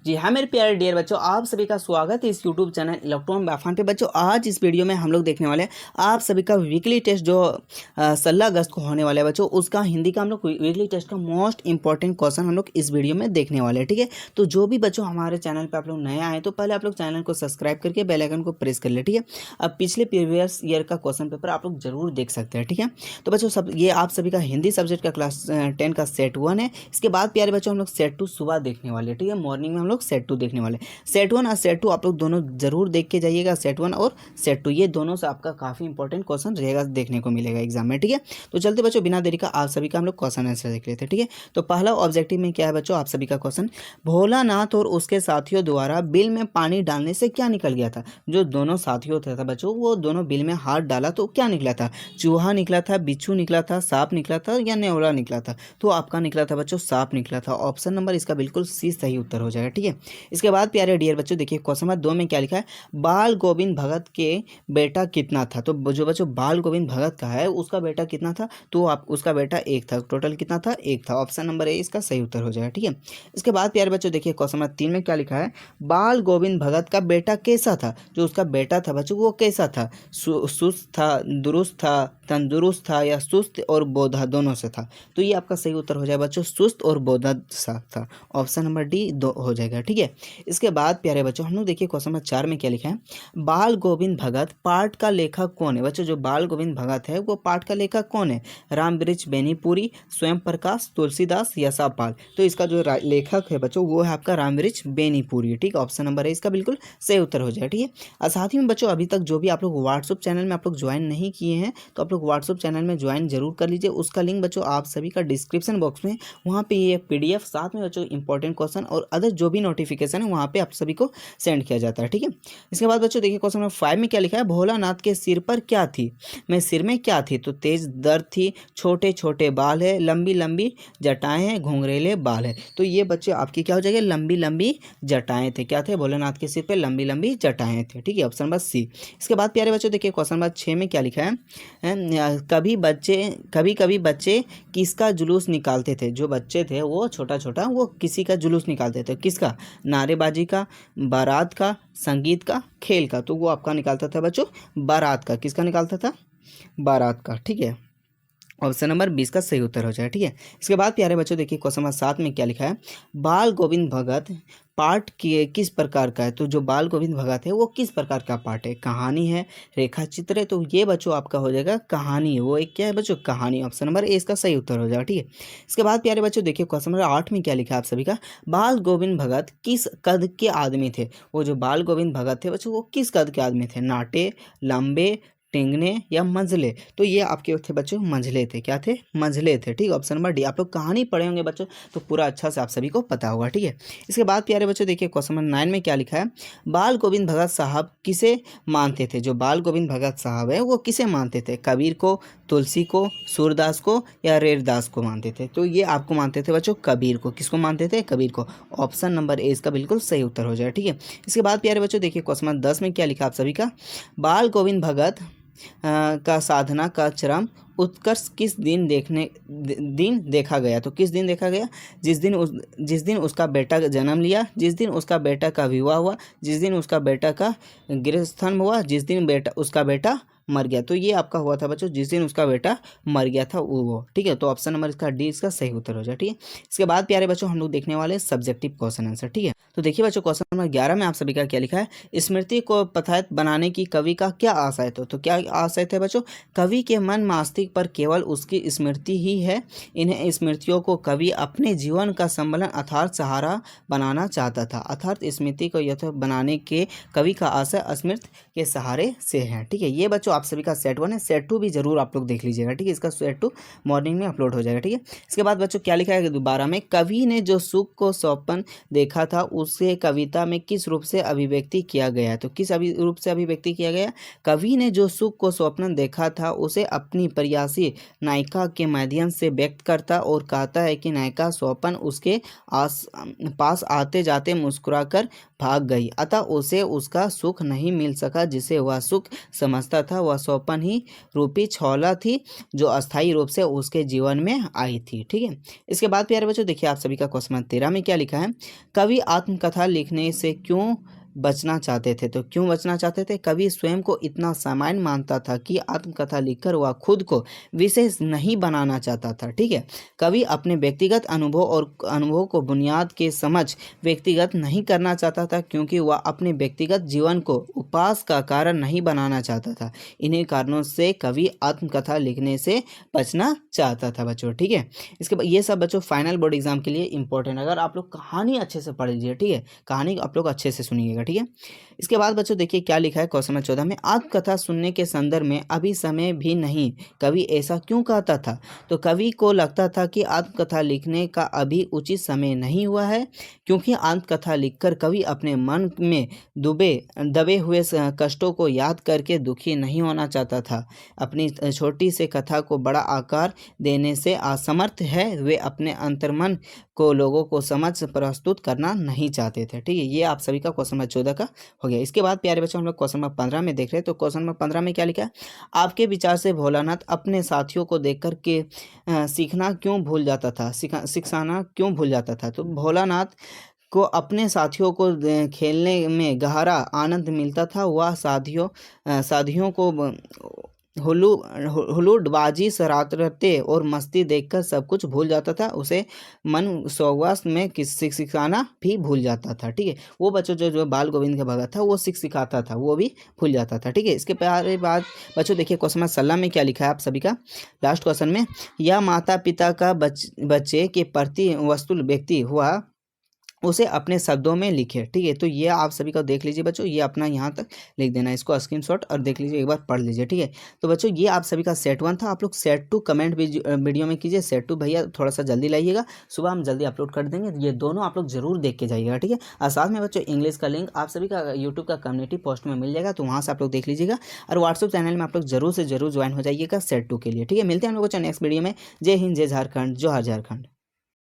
जी हाँ मेरे प्यारे डियर बच्चों, आप सभी का स्वागत है इस यूट्यूब चैनल इलेक्ट्रॉन बाफान पे। बच्चों आज इस वीडियो में हम लोग देखने वाले हैं आप सभी का वीकली टेस्ट जो 16 अगस्त को होने वाला है बच्चों, उसका हिंदी का हम लोग वीकली टेस्ट का मोस्ट इंपॉर्टेंट क्वेश्चन हम लोग इस वीडियो में देखने वाले हैं। ठीक है, तो जो भी बच्चों हमारे चैनल पर आप लोग नए आए तो पहले आप लोग चैनल को सब्सक्राइब करके बेल आइकन को प्रेस कर ले। ठीक है, अब पिछले प्रीवियस ईयर का क्वेश्चन पेपर आप लोग जरूर देख सकते हैं। ठीक है, तो बच्चों सब ये आप सभी का हिंदी सब्जेक्ट का क्लास 10 का सेट 1 है। इसके बाद प्यारे बच्चों हम लोग सेट 2 सुबह देखने वाले हैं। ठीक है, मॉर्निंग में हम लोग सेट 2 देखने वाले। सेट 1 और सेट 2 आप लोग दोनों जरूर देख के जाइएगा। सेट 1 और सेट 2 ये दोनों से आपका काफ़ी इंपॉर्टेंट क्वेश्चन रहेगा, देखने को मिलेगा एग्जाम में। ठीक है, तो चलते बच्चों बिना देरी का आप सभी का हम लोग क्वेश्चन आंसर देख लेते हैं। ठीक है, तो पहला ऑब्जेक्टिव में क्या है बच्चों, आप सभी का क्वेश्चन, भोलानाथ और उसके साथियों द्वारा बिल में पानी डालने से क्या निकल गया था। जो दोनों साथियों था बच्चों, वो दोनों बिल में हाथ डाला तो क्या निकला था। चूहा निकला था, बिच्छू निकला था, सांप निकला था या नेवला निकला था। तो आपका निकला था बच्चों सांप निकला था। ऑप्शन नंबर इसका बिल्कुल सी सही उत्तर हो जाएगा। ठीक है, इसके बाद प्यारे डियर बच्चों देखिए क्वेश्चन नंबर 2 में क्या लिखा है, बाल गोविंद भगत के बेटा कितना था। तो जो बच्चों बाल गोविंद भगत का है उसका बेटा कितना था, तो आप उसका बेटा एक था। टोटल कितना था, एक था। ऑप्शन नंबर ए इसका सही उत्तर हो जाएगा। ठीक है, इसके बाद प्यारे बच्चों देखिए क्वेश्चन नंबर 3 में क्या लिखा है, बाल गोविंद भगत का बेटा कैसा था। जो उसका बेटा था बच्चों वो कैसा था, सुस्त था, दुरुस्त था, तंदुरुस्त था या सुस्त और बोधा दोनों से था। तो ये आपका सही उत्तर हो जाएगा बच्चों सुस्त और बोधा सा था। ऑप्शन नंबर डी दो हो जाएगा। ठीक है, इसके बाद प्यारे बच्चों हम लोग देखिए क्वेश्चन नंबर 4 में क्या लिखा है, बाल गोविंद भगत पाठ का लेखक कौन है। बच्चों जो बाल गोविंद भगत है वो पाठ का लेखक कौन है, रामवृक्ष बेनीपुरी, स्वयं प्रकाश, तुलसीदास, यशापाल। तो इसका जो लेखक है बच्चों वो है आपका रामवृक्ष बेनीपुरी। ठीक, ऑप्शन नंबर है इसका बिल्कुल सही उत्तर हो जाएगा। ठीक है, और साथ ही में बच्चों अभी तक जो भी आप लोग व्हाट्सअप चैनल में आप लोग ज्वाइन नहीं किए हैं तो आप लोग व्हाट्सअप चैनल में ज्वाइन जरूर कर लीजिए। उसका लिंक बच्चों आप सभी का डिस्क्रिप्शन बॉक्स में, वहाँ पे ये PDF साथ में बच्चों इंपॉर्टेंट क्वेश्चन और अदर जो भी नोटिफिकेशन है वहाँ पे आप सभी को सेंड किया जाता है। ठीक है, इसके बाद बच्चों देखिए क्वेश्चन नंबर 5 में क्या लिखा है, भोलानाथ के सिर पर क्या थी। मैं सिर में क्या थी, तो तेज दर्द थी, छोटे छोटे बाल है, लंबी लंबी जटाएं हैं, घुंघरेले बाल है। तो ये बच्चे आपकी क्या हो जाएगा, लंबी लंबी जटाएं थे। क्या थे, भोलेनाथ के सिर पे लंबी लंबी जटाएं थे। ठीक है, ऑप्शन नंबर सी। इसके बाद प्यारे बच्चों देखिए क्वेश्चन नंबर 6 में क्या लिखा है, कभी कभी बच्चे किसका जुलूस निकालते थे। जो बच्चे थे वो छोटा छोटा वो किसी का जुलूस निकालते थे। किसका, नारेबाजी का, बारात का, संगीत का, खेल का। तो वो आपका निकालता था बच्चों बारात का। किसका निकालता था, बारात का। ठीक है, ऑप्शन नंबर 20 का सही उत्तर हो जाए। ठीक है, इसके बाद प्यारे बच्चों देखिए क्वेश्चन नंबर 7 में क्या लिखा है, बाल गोविंद भगत पाठ किस प्रकार का है। तो जो बाल गोविंद भगत है वो किस प्रकार का पाठ है, कहानी है, रेखा चित्र है। तो ये बच्चों आपका हो जाएगा कहानी है, वो एक क्या है बच्चों, कहानी। ऑप्शन नंबर ए इसका सही उत्तर हो जाएगा। ठीक है, इसके बाद प्यारे बच्चों देखिए क्वेश्चन नंबर 8 में क्या लिखा है आप सभी का, बाल गोविंद भगत किस कद के आदमी थे। वो जो बाल गोविंद भगत थे बच्चों वो किस कद के आदमी थे, नाटे, लंबे, टेंगने या मंझले। तो ये आपके थे बच्चों मंझले थे। क्या थे, मंझले थे। ठीक, ऑप्शन नंबर डी। आप लोग कहानी पढ़े होंगे बच्चों तो पूरा अच्छा से आप सभी को पता होगा। ठीक है, इसके बाद प्यारे बच्चों देखिए क्वेश्चन नंबर 9 में क्या लिखा है, बाल गोविंद भगत साहब किसे मानते थे। जो बाल गोविंद भगत साहब है वो किसे मानते थे, कबीर को, तुलसी को, सूरदास को या रेरदास को मानते थे। तो ये आपको मानते थे बच्चों कबीर को। किसको मानते थे, कबीर को। ऑप्शन नंबर ए इसका बिल्कुल सही उत्तर हो जाए। ठीक है, इसके बाद प्यारे बच्चों देखिए क्वेश्चन नंबर 10 में क्या लिखा आप सभी का, बाल गोविंद भगत का साधना का चरम उत्कर्ष किस दिन देखा गया। तो किस दिन देखा गया, जिस दिन उसका बेटा जन्म लिया, जिस दिन उसका बेटा का विवाह हुआ, जिस दिन उसका बेटा का गृहस्थान हुआ, जिस दिन उसका बेटा मर गया। तो ये आपका हुआ था बच्चों जिस दिन उसका बेटा मर गया था वो। ठीक है, तो ऑप्शन नंबर इसका डी इसका सही उत्तर हो जाए। ठीक है, इसके बाद प्यारे बच्चों हम लोग देखने वाले सब्जेक्टिव क्वेश्चन आंसर। ठीक है, तो देखिए बच्चों क्वेश्चन नंबर 11 में आप सभी का क्या लिखा है, स्मृति को पथायत बनाने की कवि का क्या आशय था। तो क्या आशय थे बच्चों, कवि के मन मस्तिष्क पर केवल उसकी स्मृति ही है। इन्हें स्मृतियों को कवि अपने जीवन का संबलन अर्थात सहारा बनाना चाहता था। अर्थात स्मृति को यथ बनाने के कवि का आशय स्मृति के सहारे से है। ठीक है, ये बच्चों आप सभी का सेट 1 है। सेट 2 भी जरूर आप लोग देख लीजिएगा। ठीक है, इसका सेट 2 मॉर्निंग में अपलोड हो जाएगा। ठीक है, इसके बाद बच्चों क्या लिखा है दोबारा में, कवि ने जो सुख को स्वप्न देखा था उसे कविता में किस रूप से अभिव्यक्ति किया गया है। तो किस रूप से अभिव्यक्ति किया गया, कवि ने जो सुख को स्वप्न देखा था उसे अपनी प्रयासी नायिका के माध्यम से व्यक्त करता और कहता है कि नायिका स्वप्न उसके पास आते जाते मुस्कुराकर भाग गई, अतः उसे उसका सुख नहीं मिल सका जिसे वह सुख समझता था। वह स्वप्न ही रूपी छौला थी जो अस्थायी रूप से उसके जीवन में आई थी। ठीक है, इसके बाद प्यारे बच्चों देखिए आप सभी का क्वेश्चन नंबर 13 में क्या लिखा है, कवि आत्मकथा लिखने से क्यों बचना चाहते थे। तो क्यों बचना चाहते थे, कवि स्वयं को इतना सामान्य मानता था कि आत्मकथा लिखकर वह खुद को विशेष नहीं बनाना चाहता था। ठीक है, कवि अपने व्यक्तिगत अनुभव को बुनियाद के समझ व्यक्तिगत नहीं करना चाहता था, क्योंकि वह अपने व्यक्तिगत जीवन को उपास का कारण नहीं बनाना चाहता था। इन्हीं कारणों से कवि आत्मकथा लिखने से बचना चाहता था बच्चों। ठीक है, इसके बाद ये सब बच्चों फाइनल बोर्ड एग्जाम के लिए इंपॉर्टेंट, अगर आप लोग कहानी अच्छे से पढ़ लीजिए। ठीक है, कहानी आप लोग अच्छे से सुनिएगा। ठीक है, इसके बाद बच्चों देखिए क्या लिखा है क्वेश्चन नंबर 14 में, आत्मकथा सुनने के संदर्भ में अभी समय भी नहीं, कवि ऐसा क्यों कहता था। तो कवि को लगता था कि आत्मकथा लिखने का अभी उचित समय नहीं हुआ है, क्योंकि आत्मकथा लिखकर कवि अपने मन में दबे हुए कष्टों को याद करके दुखी नहीं होना चाहता था। अपनी छोटी से कथा को बड़ा आकार देने से असमर्थ है, वे अपने अंतर्मन को लोगों को समझ प्रस्तुत करना नहीं चाहते थे। ठीक है, ये आप सभी का क्वेश्चन नंबर 14 का हो गया। इसके बाद प्यारे बच्चों हम लोग क्वेश्चन नंबर 15 में देख रहे हैं। तो क्वेश्चन नंबर 15 में क्या लिखा है, आपके विचार से भोलानाथ अपने साथियों को देखकर के सीखना क्यों भूल जाता था, सिखाना क्यों भूल जाता था। तो भोलानाथ को अपने साथियों को खेलने में गहरा आनंद मिलता था। वह साथियों को हुल्लड़बाजी, शरारतें और मस्ती देखकर सब कुछ भूल जाता था। उसे मन स्ववास में सिखाना भी भूल जाता था। ठीक है, वो बच्चों जो बाल गोविंद का भगत था वो सिखाता था, वो भी भूल जाता था। ठीक है, इसके बाद बच्चों देखिए क्वेश्चन नंबर 16 में क्या लिखा है आप सभी का लास्ट क्वेश्चन में, यह माता पिता का बच्चे के प्रति वस्तु व्यक्ति हुआ, उसे अपने शब्दों में लिखे। ठीक है, तो ये आप सभी का देख लीजिए बच्चों, ये अपना यहाँ तक लिख देना, इसको स्क्रीनशॉट और देख लीजिए, एक बार पढ़ लीजिए। ठीक है, तो बच्चों ये आप सभी का सेट 1 था। आप लोग सेट 2 कमेंट वीडियो में कीजिए। सेट 2 भैया थोड़ा सा जल्दी लाइएगा, सुबह हम जल्दी अपलोड कर देंगे। ये दोनों आप लोग जरूर देख के जाइएगा। ठीक है, और साथ में बच्चों इंग्लिश का लिंक आप सभी का यूट्यूब का कम्युनिटी पोस्ट में मिल जाएगा, तो वहाँ से आप लोग देख लीजिएगा। और व्हाट्सअप चैनल में आप लोग जरूर से जरूर ज्वाइन हो जाइएगा सेट 2 के लिए। ठीक है, मिलते हैं हम लोग नेक्स्ट वीडियो में। जय हिंद, जय झारखंड, जोहार झारखंड।